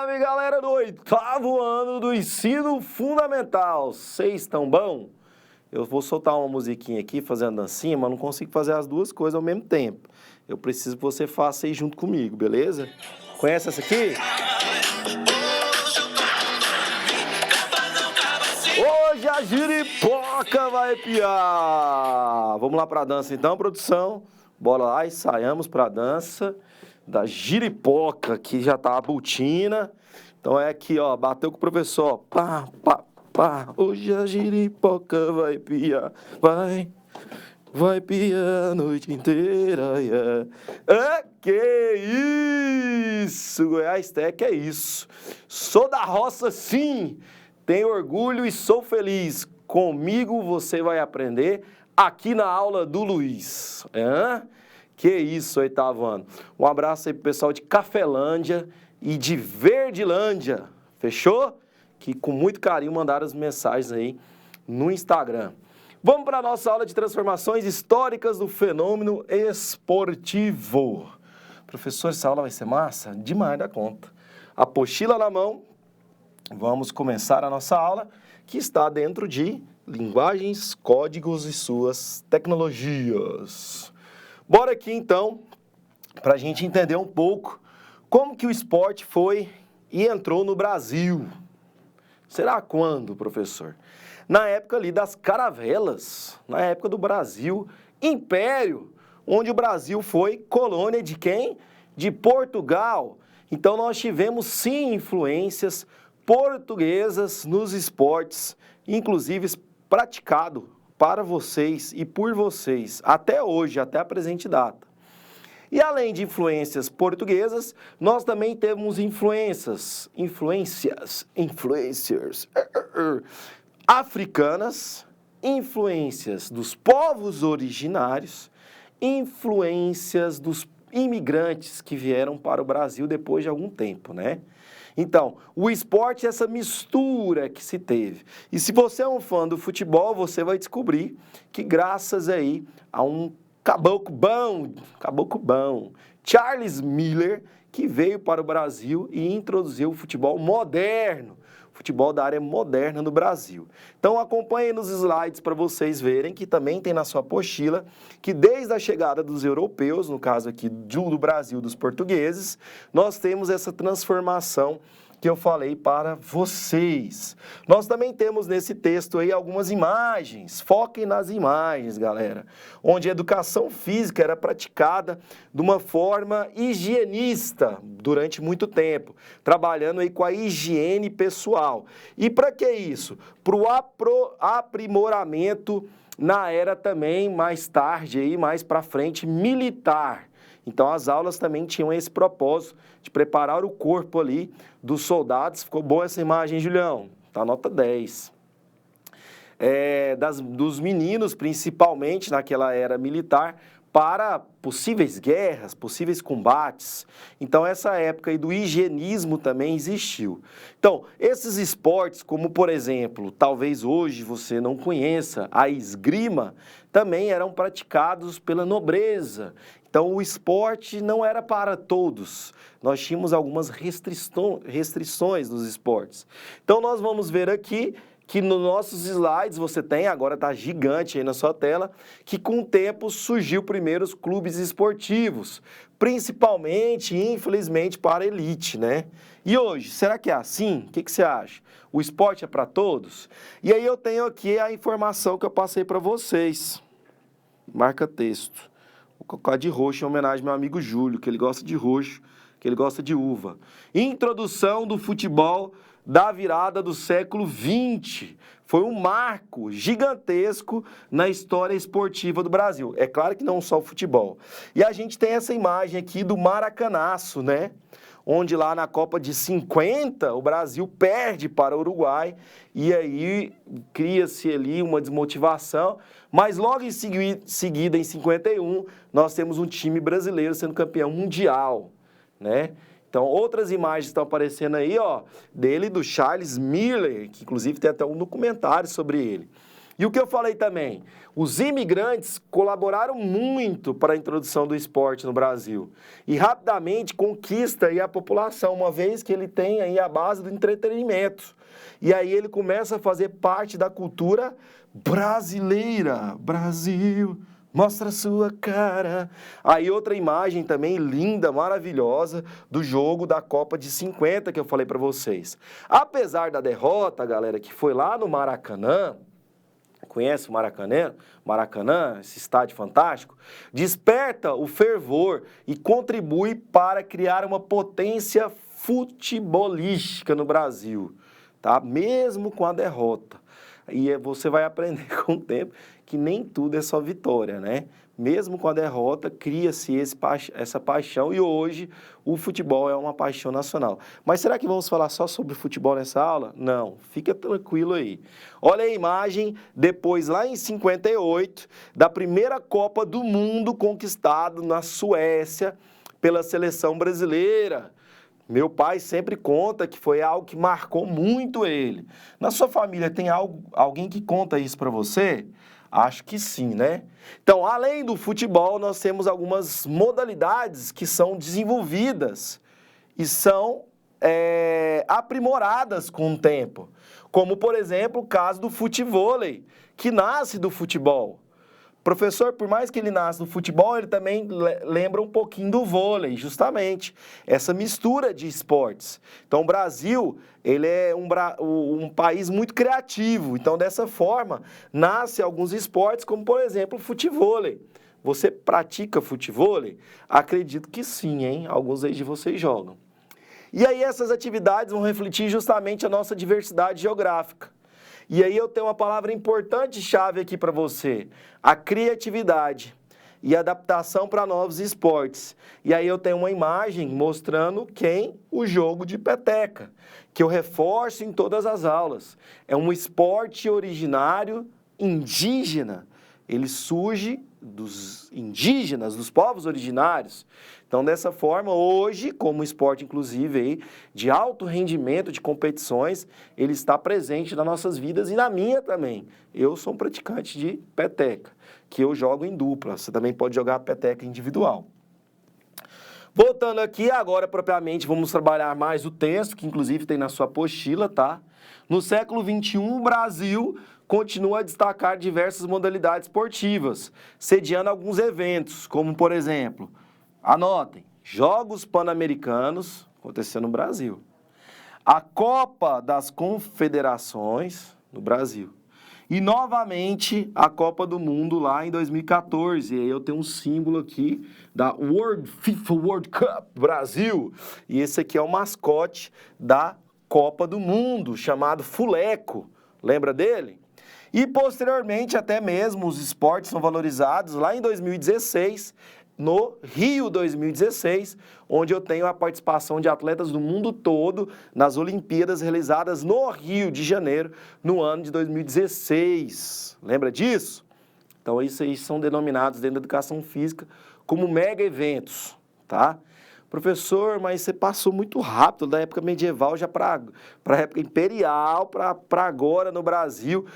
Salve, galera do 8º ano do ensino fundamental. Vocês estão bom? Eu vou soltar uma musiquinha aqui, fazer uma dancinha, mas não consigo fazer as duas coisas ao mesmo tempo. Eu preciso que você faça aí junto comigo, beleza? Conhece essa aqui? Hoje a giripoca vai piar. Vamos lá pra dança então, produção. Bora lá, ensaiamos pra dança da giripoca, que já tá a botina. Então é aqui, ó, bateu com o professor, pá, pá, pá. Hoje a giripoca vai piar, vai piar a noite inteira, yeah. Que isso, Goiás Tech, é isso. Sou da roça, sim, tenho orgulho e sou feliz. Comigo você vai aprender aqui na aula do Luiz. Que isso, 8º ano. Um abraço aí pro pessoal de Cafelândia e de Verdilândia, fechou? Que com muito carinho mandaram as mensagens aí no Instagram. Vamos para a nossa aula de transformações históricas do fenômeno esportivo. Professor, essa aula vai ser massa? Demais da conta. Apostila na mão, vamos começar a nossa aula, que está dentro de linguagens, códigos e suas tecnologias. Bora aqui, então, para a gente entender um pouco como que o esporte foi e entrou no Brasil. Será quando, professor? Na época ali das caravelas, na época do Brasil Império, onde o Brasil foi colônia de quem? De Portugal. Então, nós tivemos, sim, influências portuguesas nos esportes, inclusive praticado para vocês e por vocês, até hoje, até a presente data. E além de influências portuguesas, nós também temos influências africanas, influências dos povos originários, influências dos imigrantes que vieram para o Brasil depois de algum tempo, né? Então, o esporte é essa mistura que se teve. E se você é um fã do futebol, você vai descobrir que graças aí a um caboclo bom, Charles Miller, que veio para o Brasil e introduziu o futebol moderno, futebol da área moderna no Brasil. Então acompanhem nos slides para vocês verem, que também tem na sua apostila, que desde a chegada dos europeus, no caso aqui do Brasil, dos portugueses, nós temos essa transformação que eu falei para vocês. Nós também temos nesse texto aí algumas imagens, foquem nas imagens, galera, onde a educação física era praticada de uma forma higienista durante muito tempo, trabalhando aí com a higiene pessoal. E para que isso? Para o aprimoramento na era também, mais tarde, aí, mais para frente, militar. Então, as aulas também tinham esse propósito de preparar o corpo ali dos soldados. Ficou boa essa imagem, Julião? Tá nota 10. Dos meninos, principalmente naquela era militar, para possíveis guerras, possíveis combates. Então, essa época aí do higienismo também existiu. Então, esses esportes, como por exemplo, talvez hoje você não conheça, a esgrima, também eram praticados pela nobreza. Então, o esporte não era para todos. Nós tínhamos algumas restrições nos esportes. Então, nós vamos ver aqui que nos nossos slides você tem, agora está gigante aí na sua tela, que com o tempo surgiu primeiro os clubes esportivos, principalmente, infelizmente, para a elite, né? E hoje, será que é assim? O que você acha? O esporte é para todos? E aí eu tenho aqui a informação que eu passei para vocês. Marca texto. Vou colocar de roxo em homenagem ao meu amigo Júlio, que ele gosta de roxo, que ele gosta de uva. Introdução do futebol da virada do século XX. Foi um marco gigantesco na história esportiva do Brasil. É claro que não só o futebol. E a gente tem essa imagem aqui do Maracanaço, né? Onde lá na Copa de 50, o Brasil perde para o Uruguai e aí cria-se ali uma desmotivação, mas logo em seguida, em 51, nós temos um time brasileiro sendo campeão mundial, né? Então, outras imagens estão aparecendo aí, ó, dele, do Charles Miller, que inclusive tem até um documentário sobre ele. E o que eu falei também, os imigrantes colaboraram muito para a introdução do esporte no Brasil e rapidamente conquista aí a população, uma vez que ele tem aí a base do entretenimento. E aí ele começa a fazer parte da cultura brasileira. Brasil, mostra a sua cara. Aí outra imagem também linda, maravilhosa, do jogo da Copa de 50 que eu falei para vocês. Apesar da derrota, galera, que foi lá no Maracanã, conhece o Maracanã? Maracanã, esse estádio fantástico, desperta o fervor e contribui para criar uma potência futebolística no Brasil, tá? Mesmo com a derrota. E você vai aprender com o tempo que nem tudo é só vitória, né? Mesmo com a derrota, cria-se essa paixão e hoje o futebol é uma paixão nacional. Mas será que vamos falar só sobre futebol nessa aula? Não, fica tranquilo aí. Olha a imagem depois, lá em 58, da primeira Copa do Mundo conquistada na Suécia pela seleção brasileira. Meu pai sempre conta que foi algo que marcou muito ele. Na sua família tem alguém que conta isso para você? Acho que sim, né? Então, além do futebol, nós temos algumas modalidades que são desenvolvidas e são aprimoradas com o tempo. Como, por exemplo, o caso do futevôlei, que nasce do futebol. Professor, por mais que ele nasça do futebol, ele também lembra um pouquinho do vôlei, justamente, essa mistura de esportes. Então, o Brasil, ele é um país muito criativo, então, dessa forma, nasce alguns esportes, como, por exemplo, o futevôlei. Você pratica futevôlei? Acredito que sim, hein? Alguns aí de vocês jogam. E aí, essas atividades vão refletir justamente a nossa diversidade geográfica. E aí eu tenho uma palavra importante chave aqui para você, a criatividade e adaptação para novos esportes. E aí eu tenho uma imagem mostrando o jogo de peteca, que eu reforço em todas as aulas. É um esporte originário indígena, ele surge dos indígenas, dos povos originários. Então, dessa forma, hoje, como esporte, inclusive, aí, de alto rendimento de competições, ele está presente nas nossas vidas e na minha também. Eu sou um praticante de peteca, que eu jogo em dupla. Você também pode jogar peteca individual. Voltando aqui, agora, propriamente, vamos trabalhar mais o texto, que inclusive tem na sua apostila, tá? No século XXI, o Brasil continua a destacar diversas modalidades esportivas, sediando alguns eventos, como, por exemplo, anotem, Jogos Pan-Americanos, aconteceu no Brasil, a Copa das Confederações, no Brasil, e, novamente, a Copa do Mundo lá em 2014. E aí eu tenho um símbolo aqui da FIFA World Cup Brasil. E esse aqui é o mascote da Copa do Mundo, chamado Fuleco. Lembra dele? E, posteriormente, até mesmo os esportes são valorizados lá em 2016, no Rio 2016, onde eu tenho a participação de atletas do mundo todo nas Olimpíadas realizadas no Rio de Janeiro, no ano de 2016. Lembra disso? Então, isso aí são denominados dentro da educação física como mega eventos, tá? Professor, mas você passou muito rápido da época medieval já para a época imperial, para agora no Brasil.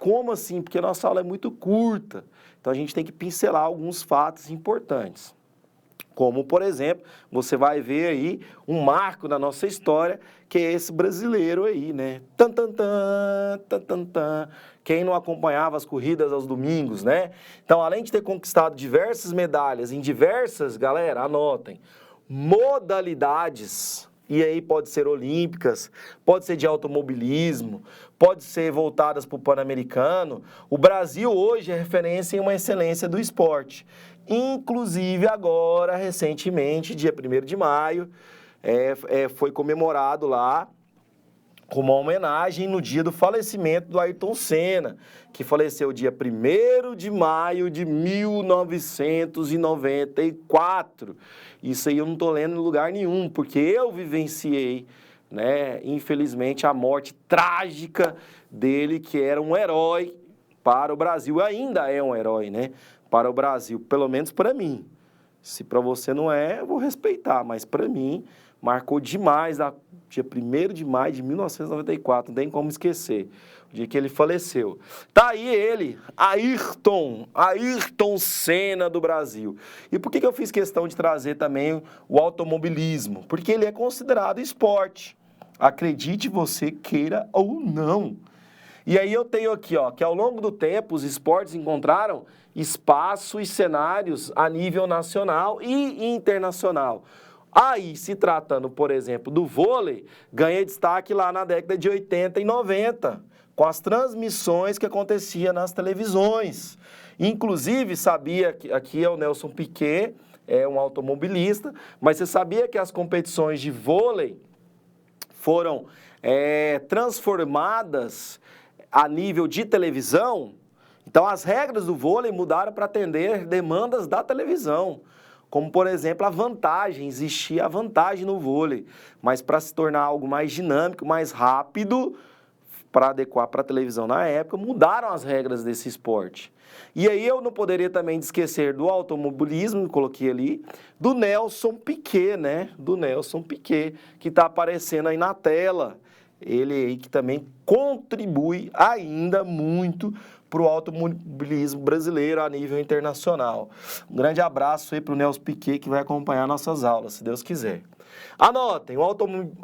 Como assim? Porque a nossa aula é muito curta. Então, a gente tem que pincelar alguns fatos importantes. Como, por exemplo, você vai ver aí um marco da nossa história, que é esse brasileiro aí, né? Tan, tan, tan, tan, tan, tan. Quem não acompanhava as corridas aos domingos, né? Então, além de ter conquistado diversas medalhas em diversas, galera, anotem, modalidades, e aí pode ser olímpicas, pode ser de automobilismo, pode ser voltadas para o Pan-Americano. O Brasil hoje é referência em uma excelência do esporte. Inclusive agora, recentemente, dia 1º de maio, foi comemorado lá como uma homenagem no dia do falecimento do Ayrton Senna, que faleceu dia 1º de maio de 1994. Isso aí eu não estou lendo em lugar nenhum, porque eu vivenciei, né, infelizmente, a morte trágica dele, que era um herói para o Brasil. Ainda é um herói, né, para o Brasil, pelo menos para mim. Se para você não é, eu vou respeitar, mas para mim marcou demais dia 1º de maio de 1994, não tem como esquecer. dia que ele faleceu. Tá aí ele, Ayrton Senna do Brasil. E por que eu fiz questão de trazer também o automobilismo? Porque ele é considerado esporte. Acredite você queira ou não. E aí eu tenho aqui, ó, que ao longo do tempo os esportes encontraram espaço e cenários a nível nacional e internacional. Aí, se tratando, por exemplo, do vôlei, ganha destaque lá na década de 80 e 90, com as transmissões que acontecia nas televisões. Inclusive, sabia que aqui é o Nelson Piquet, é um automobilista, mas você sabia que as competições de vôlei foram transformadas a nível de televisão? Então, as regras do vôlei mudaram para atender demandas da televisão. Como, por exemplo, existia a vantagem no vôlei, mas para se tornar algo mais dinâmico, mais rápido, para adequar para a televisão na época, mudaram as regras desse esporte. E aí eu não poderia também esquecer do automobilismo, coloquei ali, do Nelson Piquet, né? Do Nelson Piquet, que está aparecendo aí na tela. Ele aí que também contribui ainda muito para o automobilismo brasileiro a nível internacional. Um grande abraço aí para o Nelson Piquet, que vai acompanhar nossas aulas, se Deus quiser. Anotem, o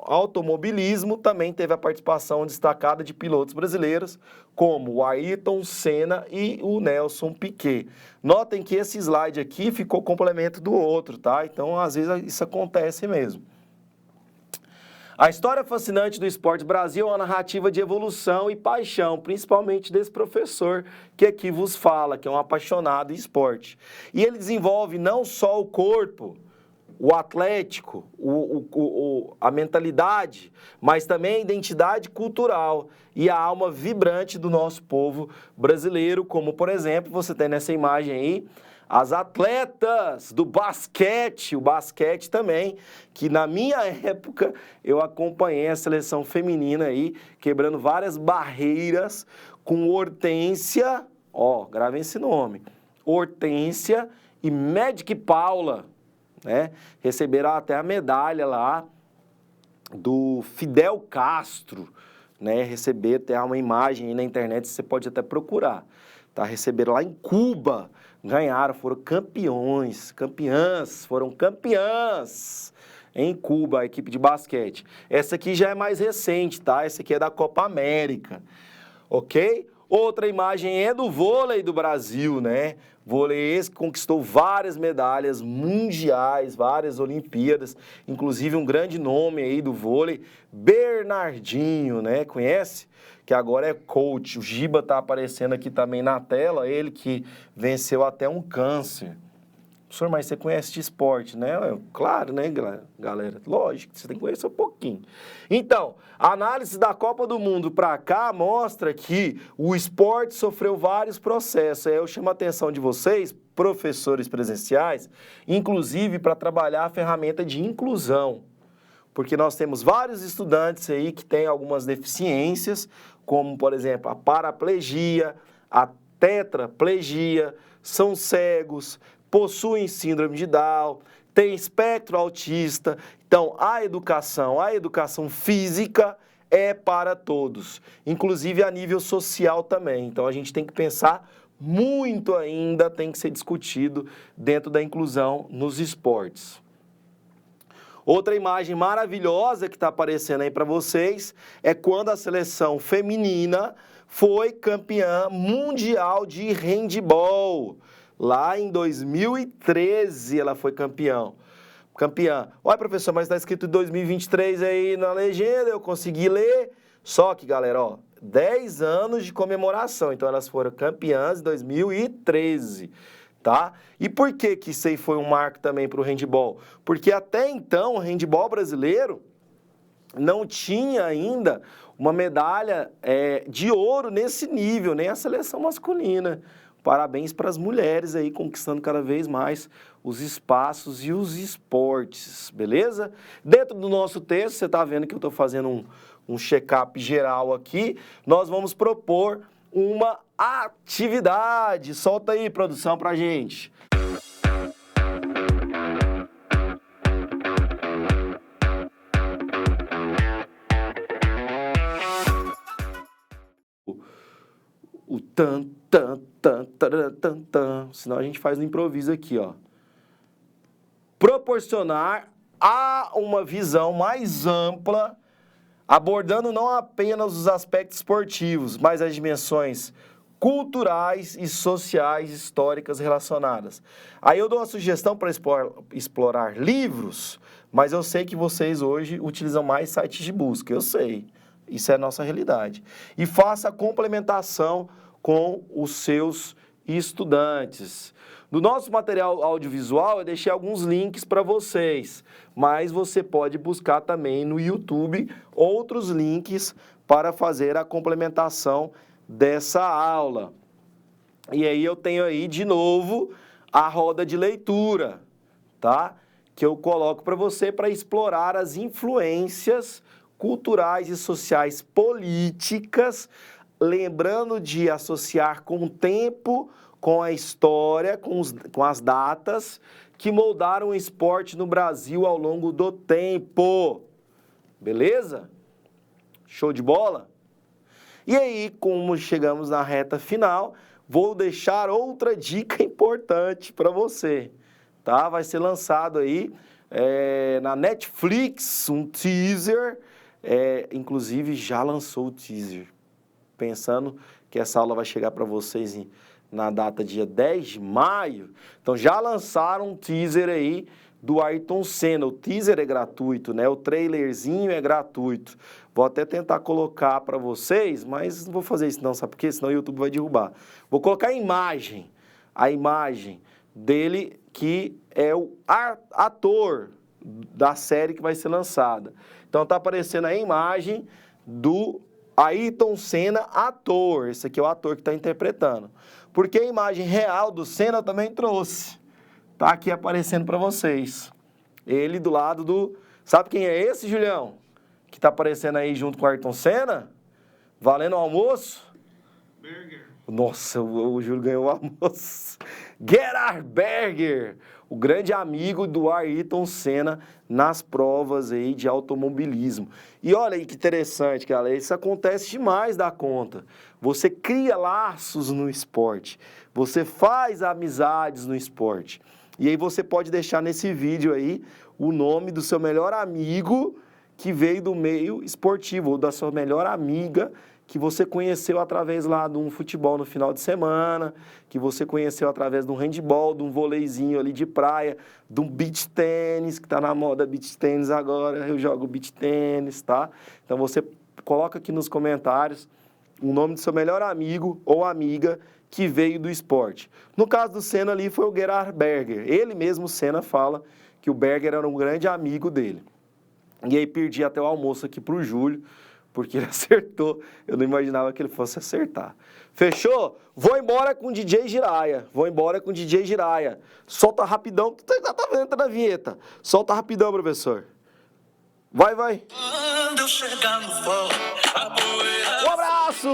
automobilismo também teve a participação destacada de pilotos brasileiros, como o Ayrton Senna e o Nelson Piquet. Notem que esse slide aqui ficou complemento do outro, tá? Então, às vezes, isso acontece mesmo. A história fascinante do esporte Brasil é uma narrativa de evolução e paixão, principalmente desse professor que aqui vos fala, que é um apaixonado em esporte. E ele desenvolve não só o corpo, o atlético, a mentalidade, mas também a identidade cultural e a alma vibrante do nosso povo brasileiro, como, por exemplo, você tem nessa imagem aí, as atletas do basquete, o basquete também, que na minha época eu acompanhei a seleção feminina aí, quebrando várias barreiras com Hortência, ó, gravem esse nome, Hortência e Magic Paula, né? Receberam até a medalha lá do Fidel Castro, né? Receberam até uma imagem aí na internet, você pode até procurar, tá? Receberam lá em Cuba, ganharam, foram campeãs em Cuba, a equipe de basquete. Essa aqui já é mais recente, tá? Essa aqui é da Copa América, ok? Outra imagem é do vôlei do Brasil, né? Vôlei esse que conquistou várias medalhas mundiais, várias Olimpíadas, inclusive um grande nome aí do vôlei, Bernardinho, né? Conhece? Que agora é coach. O Giba tá aparecendo aqui também na tela, ele que venceu até um câncer. Professor, mas você conhece de esporte, né? Claro, né, galera? Lógico, você tem que conhecer um pouquinho. Então, a análise da Copa do Mundo para cá mostra que o esporte sofreu vários processos. Eu chamo a atenção de vocês, professores presenciais, inclusive para trabalhar a ferramenta de inclusão. Porque nós temos vários estudantes aí que têm algumas deficiências, como, por exemplo, a paraplegia, a tetraplegia, são cegos, possuem síndrome de Down, têm espectro autista. Então, a educação física é para todos, inclusive a nível social também. Então, a gente tem que pensar muito ainda, tem que ser discutido dentro da inclusão nos esportes. Outra imagem maravilhosa que está aparecendo aí para vocês é quando a seleção feminina foi campeã mundial de handebol. Lá em 2013 ela foi campeã. Olha, professor, mas está escrito 2023 aí na legenda, eu consegui ler. Só que, galera, ó, 10 anos de comemoração. Então, elas foram campeãs em 2013, tá? E por que que isso aí foi um marco também para o handebol? Porque até então, o handebol brasileiro não tinha ainda uma medalha de ouro nesse nível, nem a seleção masculina. Parabéns para as mulheres aí, conquistando cada vez mais os espaços e os esportes, beleza? Dentro do nosso texto, você está vendo que eu estou fazendo um check-up geral aqui, nós vamos propor uma atividade. Solta aí, produção, para a gente. tan, tan, tan, tan, tan, tan. Senão a gente faz no improviso aqui, ó. Proporcionar a uma visão mais ampla, abordando não apenas os aspectos esportivos, mas as dimensões culturais e sociais históricas relacionadas. Aí eu dou uma sugestão para explorar livros, mas eu sei que vocês hoje utilizam mais sites de busca, eu sei. Isso é a nossa realidade. E faça a complementação com os seus estudantes. No nosso material audiovisual, eu deixei alguns links para vocês, mas você pode buscar também no YouTube outros links para fazer a complementação dessa aula. E aí eu tenho aí de novo a roda de leitura, tá? Que eu coloco para você para explorar as influências culturais e sociais políticas, lembrando de associar com o tempo, com a história, com as datas que moldaram o esporte no Brasil ao longo do tempo. Beleza? Show de bola? E aí, como chegamos na reta final, vou deixar outra dica importante para você, tá? Vai ser lançado aí na Netflix um teaser, inclusive já lançou o teaser, pensando que essa aula vai chegar para vocês na data dia 10 de maio. Então já lançaram um teaser aí do Ayrton Senna. O teaser é gratuito, né? O trailerzinho é gratuito. Vou até tentar colocar para vocês, mas não vou fazer isso não, sabe por quê? Senão o YouTube vai derrubar. Vou colocar a imagem dele, que é o ator da série que vai ser lançada. Então tá aparecendo a imagem do Ayrton Senna, ator. Esse aqui é o ator que está interpretando. Porque a imagem real do Senna eu também trouxe. Tá aqui aparecendo para vocês. Ele do lado do... Sabe quem é esse, Julião? Que tá aparecendo aí junto com o Ayrton Senna? Valendo o almoço? Berger. Nossa, o Júlio ganhou o almoço. Gerhard Berger, o grande amigo do Ayrton Senna nas provas aí de automobilismo. E olha aí que interessante, galera, isso acontece demais da conta. Você cria laços no esporte, você faz amizades no esporte. E aí você pode deixar nesse vídeo aí o nome do seu melhor amigo que veio do meio esportivo, ou da sua melhor amiga que você conheceu através lá de um futebol no final de semana, que você conheceu através de um handball, de um voleizinho ali de praia, de um beach tênis, que está na moda beach tênis agora, eu jogo beach tênis, tá? Então você coloca aqui nos comentários o nome do seu melhor amigo ou amiga que veio do esporte. No caso do Senna ali foi o Gerhard Berger. Ele mesmo, Senna, fala que o Berger era um grande amigo dele. E aí perdi até o almoço aqui pro Júlio, porque ele acertou. Eu não imaginava que ele fosse acertar. Fechou? Vou embora com o DJ Jiraya. Solta rapidão. Tu tá vendo na vinheta. Solta rapidão, professor. Vai. Quando eu chegar no forró, a poeira... Um abraço!